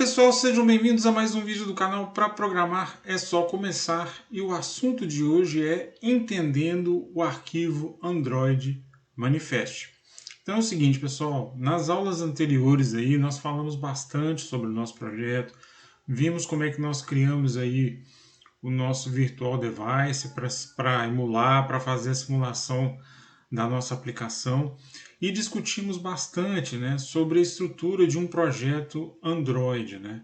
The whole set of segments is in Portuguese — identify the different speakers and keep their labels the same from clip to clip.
Speaker 1: Pessoal, sejam bem-vindos a mais um vídeo do canal Para Programar é Só Começar, e o assunto de hoje é entendendo o arquivo Android Manifest. Então é o seguinte, pessoal, nas aulas anteriores aí nós falamos bastante sobre o nosso projeto, vimos como é que nós criamos aí o nosso virtual device para emular, para fazer a simulação da nossa aplicação, e discutimos bastante, né, sobre a estrutura de um projeto Android, né?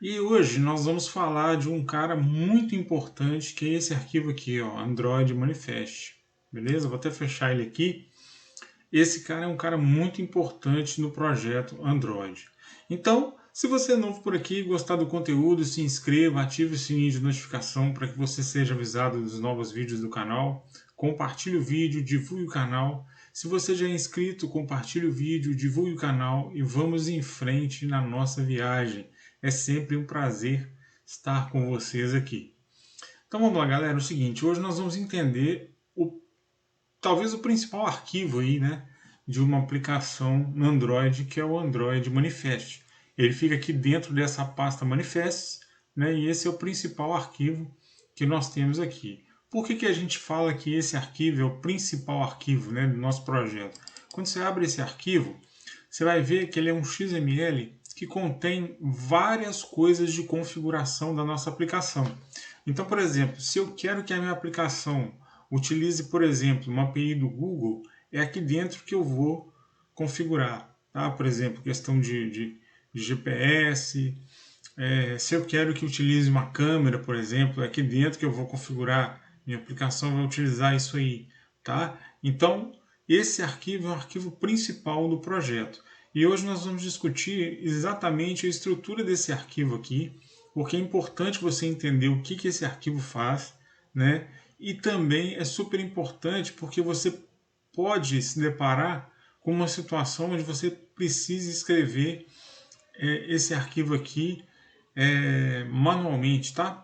Speaker 1: E hoje nós vamos falar de um cara muito importante, que é esse arquivo aqui, ó, Android Manifest. Beleza? Vou até fechar ele aqui. Esse cara é um cara muito importante no projeto Android. Então, se você é novo por aqui e gostar do conteúdo, se inscreva, ative o sininho de notificação para que você seja avisado dos novos vídeos do canal. Compartilhe o vídeo, divulgue o canal. Se você já é inscrito, compartilhe o vídeo, divulgue o canal e vamos em frente na nossa viagem. É sempre um prazer estar com vocês aqui. Então vamos lá, galera. É o seguinte, hoje nós vamos entender talvez o principal arquivo aí, né, de uma aplicação no Android, que é o Android Manifest. Ele fica aqui dentro dessa pasta Manifests, né, e esse é o principal arquivo que nós temos aqui. Por que a gente fala que esse arquivo é o principal arquivo, né, do nosso projeto? Quando você abre esse arquivo, você vai ver que ele é um XML que contém várias coisas de configuração da nossa aplicação. Então, por exemplo, se eu quero que a minha aplicação utilize, por exemplo, uma API do Google, é aqui dentro que eu vou configurar. Tá? Por exemplo, questão de GPS. Se eu quero que utilize uma câmera, por exemplo, é aqui dentro que eu vou configurar. Minha aplicação vai utilizar isso aí. Tá? Então, esse arquivo é o arquivo principal do projeto. E hoje nós vamos discutir exatamente a estrutura desse arquivo aqui, porque é importante você entender o que esse arquivo faz, né? E também é super importante porque você pode se deparar com uma situação onde você precisa escrever esse arquivo aqui manualmente, tá?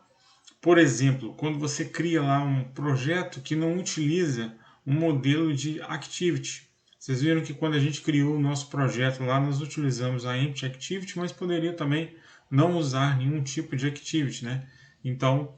Speaker 1: Por exemplo, quando você cria lá um projeto que não utiliza um modelo de Activity. Vocês viram que quando a gente criou o nosso projeto lá, nós utilizamos a Empty Activity, mas poderia também não usar nenhum tipo de Activity, né? Então,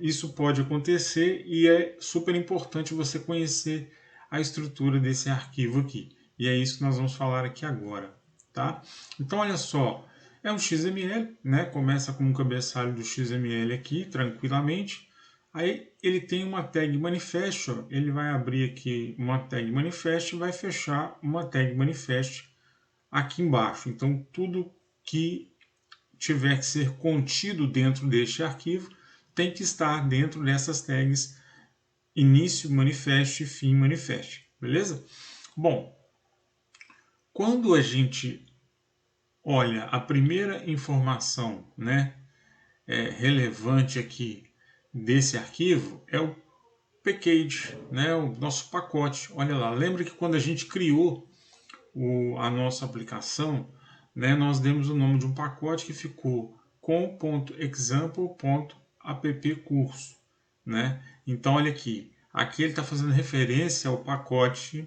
Speaker 1: isso pode acontecer e é super importante você conhecer a estrutura desse arquivo aqui. E é isso que nós vamos falar aqui agora, tá? Então, olha só, é um XML, né? Começa com um cabeçalho do XML aqui, tranquilamente. Aí ele tem uma tag manifest, ó. Ele vai abrir aqui uma tag manifest e vai fechar uma tag manifest aqui embaixo. Então, tudo que tiver que ser contido dentro deste arquivo tem que estar dentro dessas tags início manifest e fim manifest, beleza? Bom, quando a gente olha a primeira informação, né, relevante aqui desse arquivo é o package, né, o nosso pacote. Olha lá, lembra que quando a gente criou a nossa aplicação, né, nós demos o nome de um pacote que ficou com.example.appcurso, né? Então olha aqui, aqui ele está fazendo referência ao pacote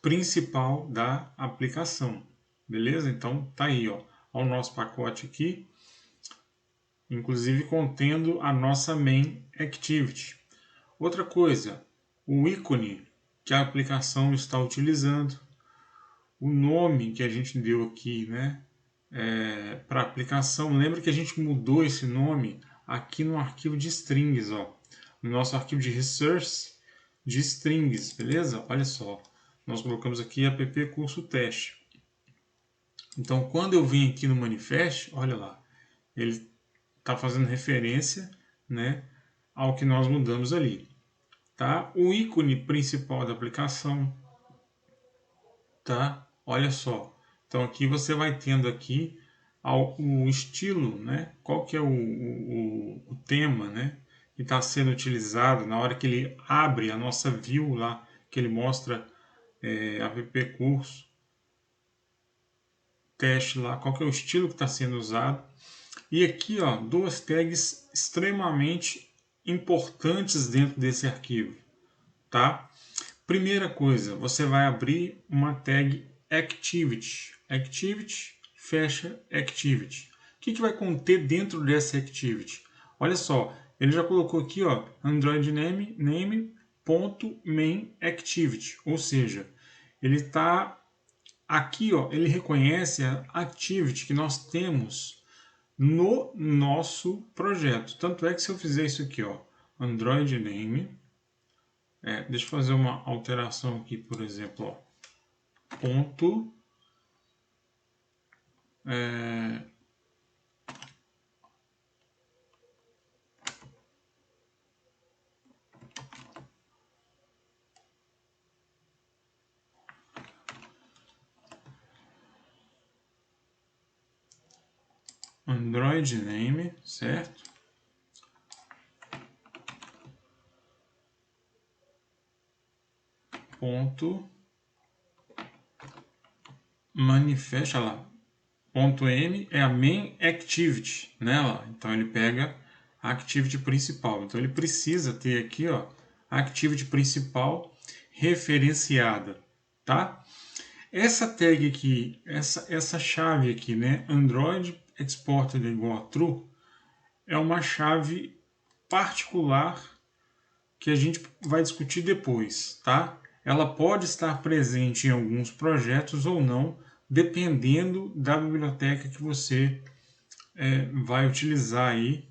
Speaker 1: principal da aplicação, beleza? Então tá aí, ó, o nosso pacote aqui, inclusive contendo a nossa main activity. Outra coisa, o ícone que a aplicação está utilizando, o nome que a gente deu aqui, né, para a aplicação. Lembra que a gente mudou esse nome aqui no arquivo de strings, ó, no nosso arquivo de resource de strings, beleza? Olha só, nós colocamos aqui app curso teste. Então, quando eu vim aqui no manifest, olha lá, ele está fazendo referência, né, ao que nós mudamos ali, tá? O ícone principal da aplicação, tá? Olha só. Então aqui você vai tendo aqui o estilo, né? Qual que é o tema, né, que está sendo utilizado na hora que ele abre a nossa view lá, que ele mostra app curso teste lá, qual que é o estilo que está sendo usado. E aqui, ó, duas tags extremamente importantes dentro desse arquivo, tá? Primeira coisa, você vai abrir uma tag Activity, Activity fecha Activity. O que vai conter dentro dessa Activity? Olha só, ele já colocou aqui, ó, Android name.main activity, ou seja, ele está aqui, ó, ele reconhece a activity que nós temos no nosso projeto. Tanto é que se eu fizer isso aqui, ó, Android name, deixa eu fazer uma alteração aqui, por exemplo, ó, ponto Android name, certo? Ponto manifest, olha lá, ponto M é a main activity, né? Ó, então ele pega a activity principal. Então ele precisa ter aqui, ó, a activity principal referenciada, tá? Essa tag aqui, essa chave aqui, né? Android exported igual a true, é uma chave particular que a gente vai discutir depois, tá? Ela pode estar presente em alguns projetos ou não, dependendo da biblioteca que você vai utilizar aí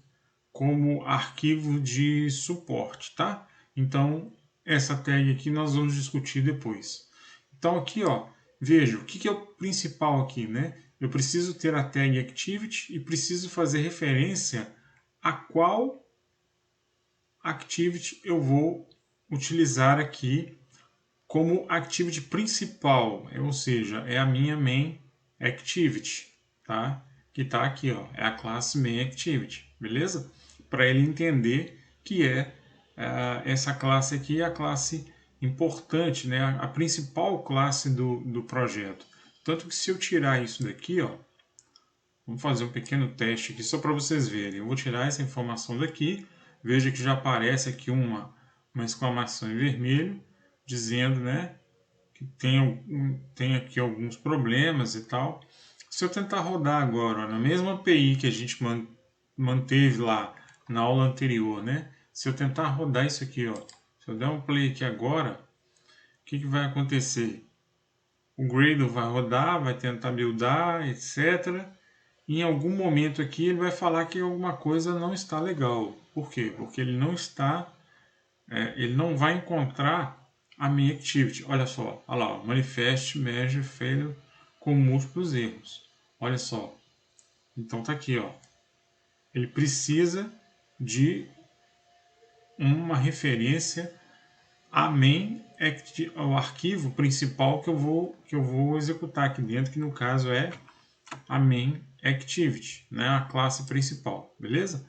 Speaker 1: como arquivo de suporte, tá? Então, essa tag aqui nós vamos discutir depois. Então, aqui, ó, veja, o que é o principal aqui, né? Eu preciso ter a tag activity e preciso fazer referência a qual activity eu vou utilizar aqui como activity principal, ou seja, é a minha main activity, tá? Que está aqui, ó, é a classe main activity, beleza? Para ele entender que essa classe aqui é a classe importante, né? A principal classe do projeto. Tanto que se eu tirar isso daqui, ó, vamos fazer um pequeno teste aqui só para vocês verem. Eu vou tirar essa informação daqui, veja que já aparece aqui uma exclamação em vermelho, dizendo, né, que tem aqui alguns problemas e tal. Se eu tentar rodar agora, ó, na mesma API que a gente manteve lá na aula anterior, né, se eu tentar rodar isso aqui, ó, se eu der um play aqui agora, o que vai acontecer? O Gradle vai rodar, vai tentar buildar, etc. E em algum momento aqui ele vai falar que alguma coisa não está legal. Por quê? Porque ele não vai encontrar a minha activity. Olha só, olha lá, manifest measure failure com múltiplos erros. Olha só. Então tá aqui, ó. Ele precisa de uma referência a main ao arquivo principal que eu vou executar aqui dentro, que no caso é a main activity, né, a classe principal, beleza?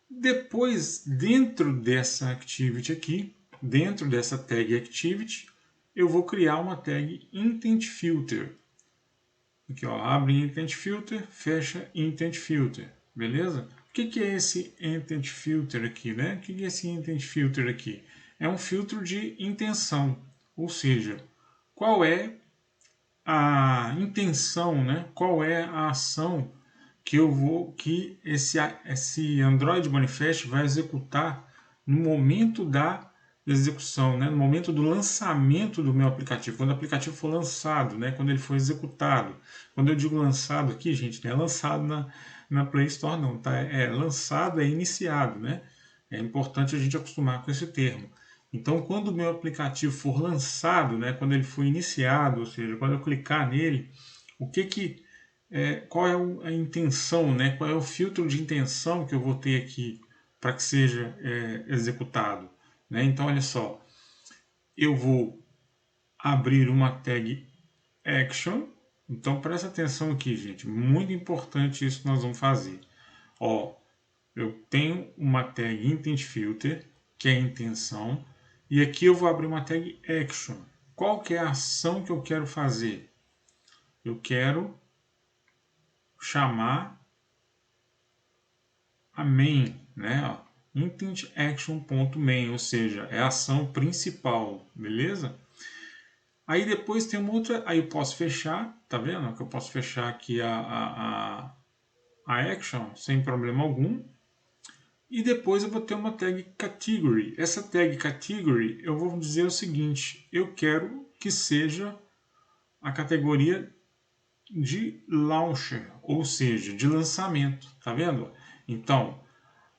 Speaker 1: Depois, dentro dessa activity aqui, dentro dessa tag activity, eu vou criar uma tag intent filter. Aqui, ó, abre intent filter, fecha intent filter, beleza? O que é esse intent filter aqui, né? O que é esse intent filter aqui? É um filtro de intenção, ou seja, qual é a intenção, né? Qual é a ação que esse Android Manifest vai executar no momento da execução, né? No momento do lançamento do meu aplicativo, quando o aplicativo for lançado, né? Quando ele for executado. Quando eu digo lançado aqui, gente, não é lançado na Play Store, não, tá? É lançado, é iniciado, né? É importante a gente acostumar com esse termo. Então, quando o meu aplicativo for lançado, né? Quando ele for iniciado, ou seja, quando eu clicar nele, qual é a intenção, né? Qual é o filtro de intenção que eu vou ter aqui para que seja executado, né? Então, olha só, eu vou abrir uma tag action. Então, presta atenção aqui, gente, muito importante isso que nós vamos fazer. Ó, eu tenho uma tag intent filter, que é a intenção, e aqui eu vou abrir uma tag action. Qual que é a ação que eu quero fazer? Eu quero chamar a main, né? Intent action.main, ou seja, é a ação principal, beleza? Aí depois tem uma outra, aí eu posso fechar, tá vendo? Que eu posso fechar aqui a action sem problema algum. E depois eu vou ter uma tag category. Essa tag category eu vou dizer o seguinte: eu quero que seja a categoria de launcher, ou seja, de lançamento, tá vendo? Então,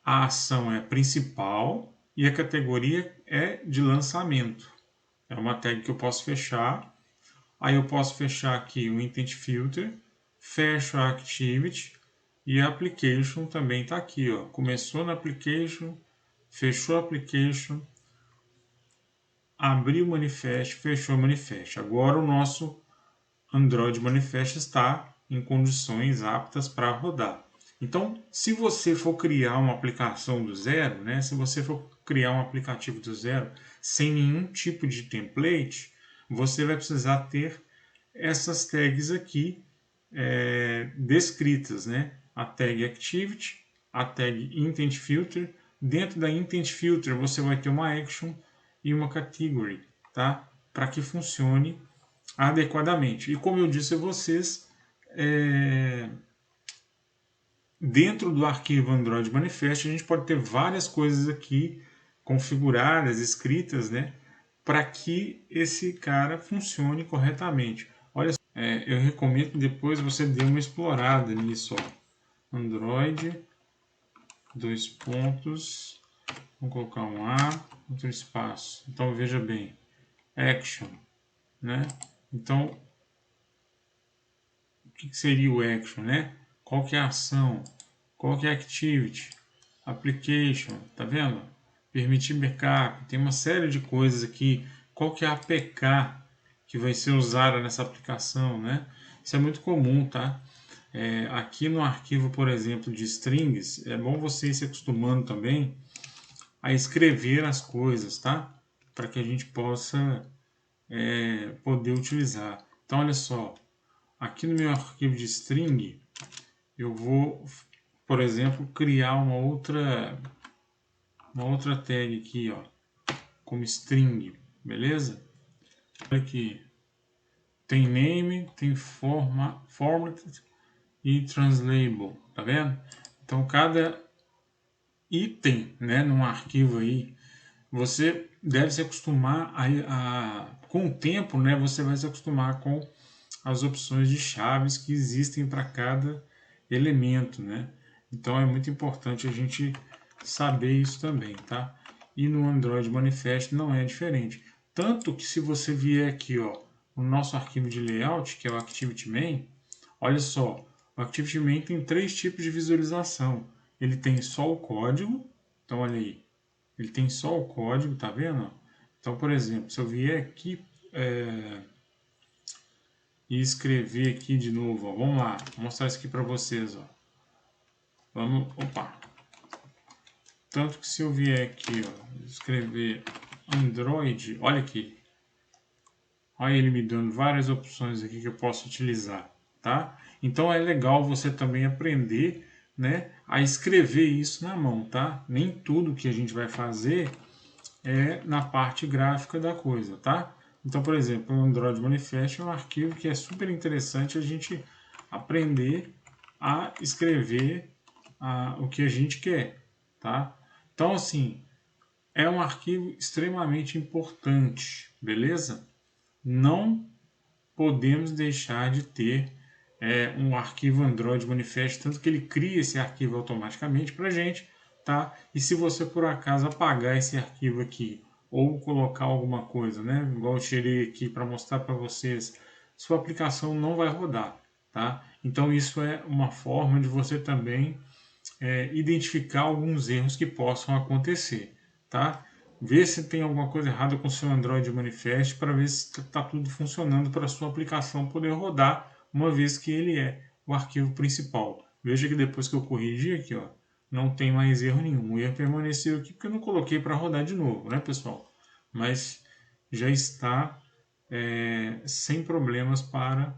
Speaker 1: a ação é principal e a categoria é de lançamento. É uma tag que eu posso fechar. Aí eu posso fechar aqui o Intent Filter, fecho a Activity e a Application também está aqui. Ó. Começou na Application, fechou a Application, abriu o Manifest, fechou o Manifest. Agora o nosso Android Manifest está em condições aptas para rodar. Então, se você for criar uma aplicação do zero, né, se você for criar um aplicativo do zero sem nenhum tipo de template, você vai precisar ter essas tags aqui descritas, né? A tag Activity, a tag Intent Filter. Dentro da Intent Filter você vai ter uma Action e uma Category, tá? Para que funcione adequadamente. E como eu disse a vocês, dentro do arquivo Android Manifest a gente pode ter várias coisas aqui configuradas, escritas, né? Para que esse cara funcione corretamente. Olha, eu recomendo que depois você dê uma explorada nisso. Ó. Android, dois pontos, vamos colocar um A, outro espaço. Então veja bem, Action, né? Então, o que seria o Action, né? Qual que é a ação? Qual que é a Activity? Application, tá vendo? Permitir backup, tem uma série de coisas aqui. Qual que é a APK que vai ser usada nessa aplicação, né? Isso é muito comum, tá? Aqui no arquivo, por exemplo, de strings, é bom você ir se acostumando também a escrever as coisas, tá? Para que a gente possa poder utilizar. Então, olha só, aqui no meu arquivo de string, eu vou, por exemplo, criar uma outra tag aqui, ó, como string, beleza? Olha aqui, tem name, tem format e translable, tá vendo? Então cada item, né, num arquivo aí, você deve se acostumar com o tempo, né, você vai se acostumar com as opções de chaves que existem para cada elemento, né? Então é muito importante a gente saber isso também, tá? E no Android Manifest não é diferente. Tanto que se você vier aqui, ó, no nosso arquivo de layout, que é o ActivityMain, olha só, o ActivityMain tem três tipos de visualização. Ele tem só o código, então olha aí, ele tem só o código, tá vendo? Então, por exemplo, se eu vier aqui e escrever aqui de novo, ó, vamos lá, vou mostrar isso aqui para vocês, ó. Vamos, opa. Tanto que se eu vier aqui, ó, escrever Android, olha aqui. Olha ele me dando várias opções aqui que eu posso utilizar, tá? Então é legal você também aprender, né, a escrever isso na mão, tá? Nem tudo que a gente vai fazer é na parte gráfica da coisa, tá? Então, por exemplo, o Android Manifest é um arquivo que é super interessante a gente aprender a escrever o que a gente quer, tá? Então, assim, é um arquivo extremamente importante, beleza? Não podemos deixar de ter um arquivo Android Manifest, tanto que ele cria esse arquivo automaticamente para a gente, tá? E se você por acaso apagar esse arquivo aqui ou colocar alguma coisa, né? Igual eu tirei aqui para mostrar para vocês, sua aplicação não vai rodar, tá? Então isso é uma forma de você também identificar alguns erros que possam acontecer, tá? Ver se tem alguma coisa errada com o seu Android Manifest para ver se está tudo funcionando para a sua aplicação poder rodar, uma vez que ele é o arquivo principal. Veja que depois que eu corrigi aqui, ó, não tem mais erro nenhum. O erro permaneceu aqui porque eu não coloquei para rodar de novo, né, pessoal? Mas já está sem problemas para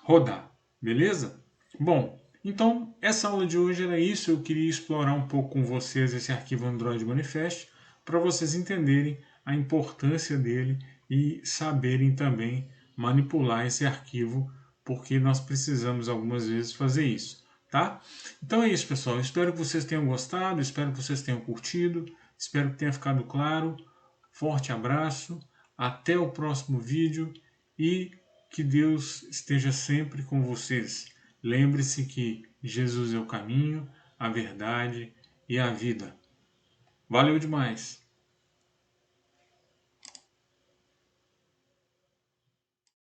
Speaker 1: rodar, beleza? Bom, então essa aula de hoje era isso. Eu queria explorar um pouco com vocês esse arquivo Android Manifest para vocês entenderem a importância dele e saberem também manipular esse arquivo, porque nós precisamos algumas vezes fazer isso, tá? Então é isso, pessoal. Eu espero que vocês tenham gostado, espero que vocês tenham curtido, espero que tenha ficado claro. Forte abraço, até o próximo vídeo e que Deus esteja sempre com vocês. Lembre-se que Jesus é o caminho, a verdade e a vida. Valeu demais!